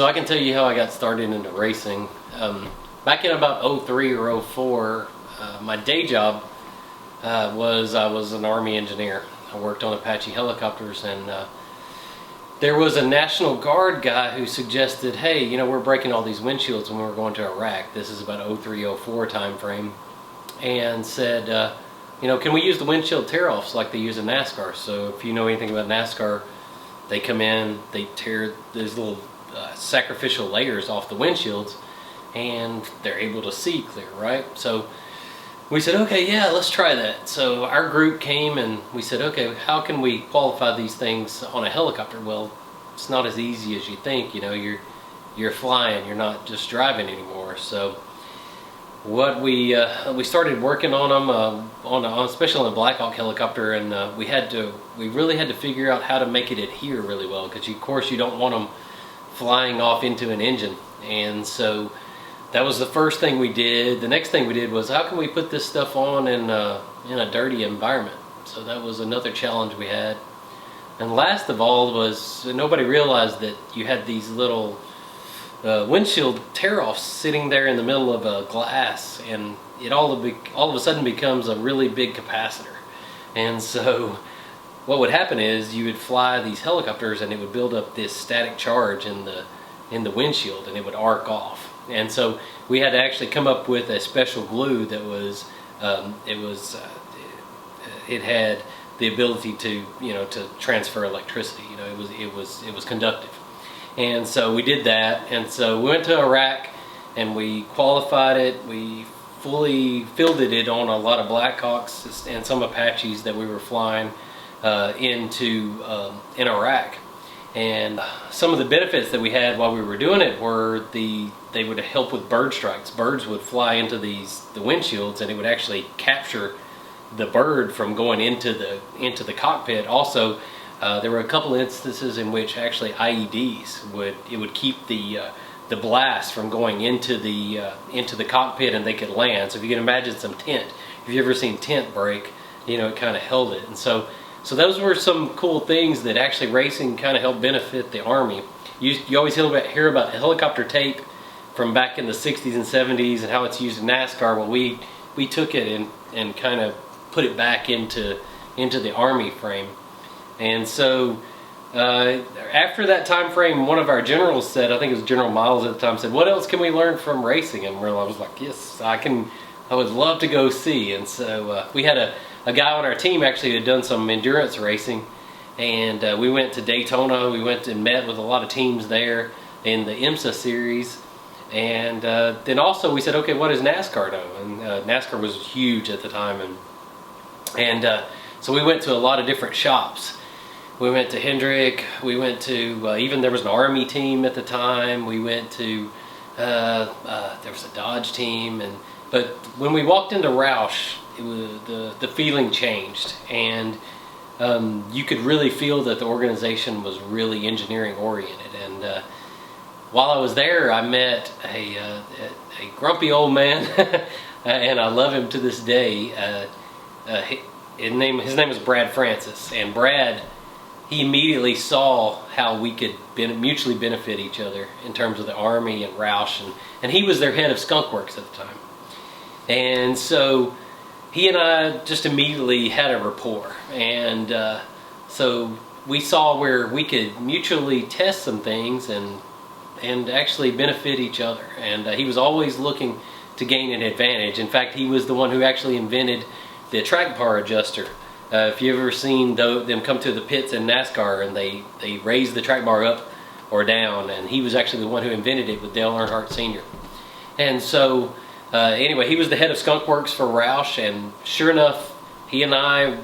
So I can tell you how I got started into racing. Back in about '03 or '04, my day job I was an Army engineer. I worked on Apache helicopters, and there was a National Guard guy who suggested, hey, you know, we're breaking all these windshields when we were going to Iraq. This is about '03, '04 time frame. And said, you know, can we use the windshield tear-offs like they use in NASCAR? So if you know anything about NASCAR, they come in, they tear these little sacrificial layers off the windshields, and they're able to see clear, right? So we said, okay, yeah, let's try that. So our group came and we said, okay, how can we qualify these things on a helicopter? Well, it's not as easy as you think. You know, you're flying, you're not just driving anymore. So what we started working on them especially on a Black Hawk helicopter, and we really had to figure out how to make it adhere really well, because of course you don't want them flying off into an engine. And so that was the first thing we did. The next thing we did was, how can we put this stuff on in a dirty environment? So that was another challenge we had. And last of all was, nobody realized that you had these little windshield tear-offs sitting there in the middle of a glass, and it all of a sudden becomes a really big capacitor. And so what would happen is you would fly these helicopters and it would build up this static charge in the windshield, and it would arc off. And so we had to actually come up with a special glue that was it had the ability to, you know, to transfer electricity. You know, it was conductive. And so we did that, and so we went to Iraq and we qualified it. We fully fielded it on a lot of Black Hawks and some Apaches that we were flying in Iraq. And some of the benefits that we had while we were doing it were they would help with bird strikes. Birds would fly into the windshields, and it would actually capture the bird from going into the cockpit. Also, there were a couple instances in which actually IEDs would keep the blast from going into the cockpit, and they could land. So if you can imagine some tent, if you've ever seen tent break, you know, it kind of held it. And so those were some cool things that actually racing kind of helped benefit the Army. You always hear about helicopter tape from back in the 60s and 70s and how it's used in NASCAR. Well, we took it and kind of put it back into the Army frame. And so after that time frame, one of our generals said, I think it was General Miles at the time, said, what else can we learn from racing? And I was like, yes, I would love to go see. And so we had a guy on our team actually who had done some endurance racing, and we went to Daytona. We went and met with a lot of teams there in the IMSA series. And then also we said, okay, what does NASCAR know? And NASCAR was huge at the time, and so we went to a lot of different shops. We went to Hendrick, we went to, even there was an Army team at the time. We went to, there was a Dodge team, but when we walked into Roush, it was, the feeling changed, and you could really feel that the organization was really engineering oriented. And while I was there, I met a grumpy old man, and I love him to this day. His name is Brad Francis, and Brad, he immediately saw how we could mutually benefit each other in terms of the Army and Roush, and he was their head of Skunk Works at the time. And so he and I just immediately had a rapport, and so we saw where we could mutually test some things and actually benefit each other. And he was always looking to gain an advantage. In fact, he was the one who actually invented the track bar adjuster. If you've ever seen them come to the pits in NASCAR and they raise the track bar up or down, and he was actually the one who invented it with Dale Earnhardt Sr. And so anyway, he was the head of Skunk Works for Roush, and sure enough, he and I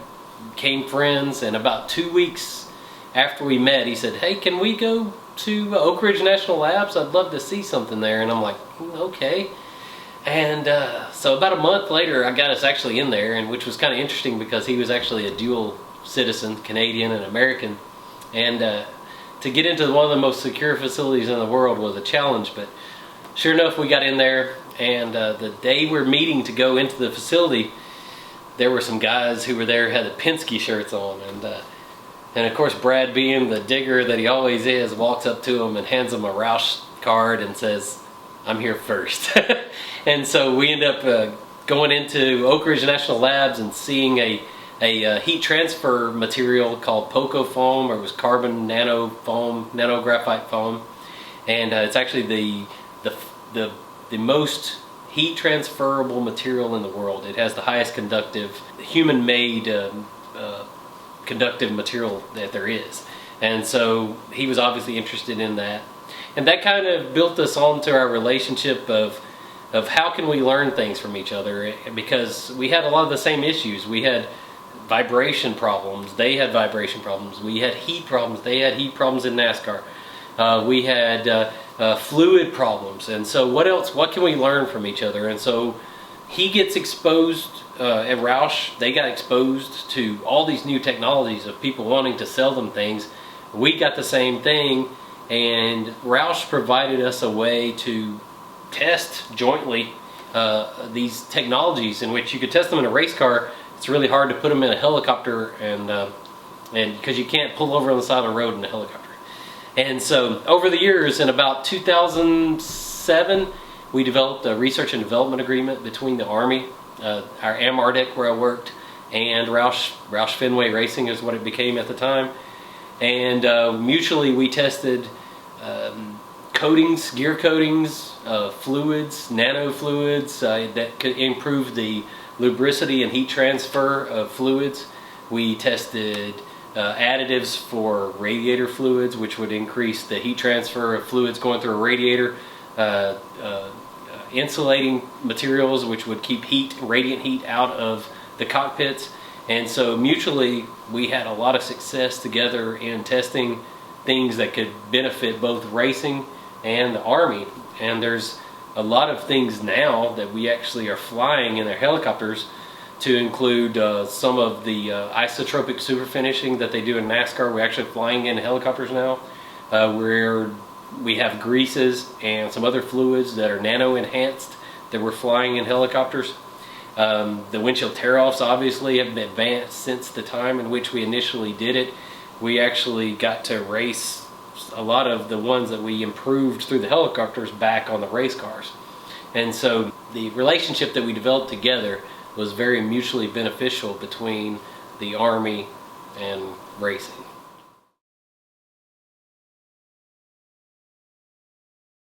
became friends. And about 2 weeks after we met, he said, hey, can we go to Oak Ridge National Labs? I'd love to see something there. And I'm like, okay. And so about a month later, I got us actually in there, and which was kind of interesting because he was actually a dual citizen, Canadian and American. And to get into one of the most secure facilities in the world was a challenge. But sure enough, we got in there, and the day we're meeting to go into the facility, there were some guys who were there, had the Penske shirts on, and of course Brad, being the digger that he always is, walks up to him and hands him a Roush card and says, "I'm here first." And so we end up going into Oak Ridge National Labs and seeing a heat transfer material called Poco foam, or it was carbon nano foam, nanographite foam, and it's actually the most heat transferable material in the world. It has the highest conductive, human-made conductive material that there is. And so he was obviously interested in that, and that kind of built us onto our relationship of how can we learn things from each other, because we had a lot of the same issues. We had vibration problems, they had vibration problems, we had heat problems, they had heat problems in NASCAR, we had fluid problems, and so what can we learn from each other? And so he gets exposed, at Roush they got exposed to all these new technologies of people wanting to sell them things. We got the same thing, and Roush provided us a way to test jointly these technologies, in which you could test them in a race car. It's really hard to put them in a helicopter, and because you can't pull over on the side of the road in a helicopter. And so over the years, in about 2007, we developed a research and development agreement between the Army, our AMRDEC where I worked, and Roush Fenway Racing is what it became at the time. And mutually we tested coatings, gear coatings, fluids, nano fluids that could improve the lubricity and heat transfer of fluids. We tested additives for radiator fluids, which would increase the heat transfer of fluids going through a radiator. Insulating materials, which would keep heat, radiant heat, out of the cockpits. And so mutually we had a lot of success together in testing things that could benefit both racing and the Army. And there's a lot of things now that we actually are flying in their helicopters, to include some of the isotropic super finishing that they do in NASCAR. We're actually flying in helicopters now, where we have greases and some other fluids that are nano enhanced that we're flying in helicopters. The windshield tear-offs obviously have been advanced since the time in which we initially did it. We actually got to race a lot of the ones that we improved through the helicopters back on the race cars. And so the relationship that we developed together was very mutually beneficial between the Army and racing.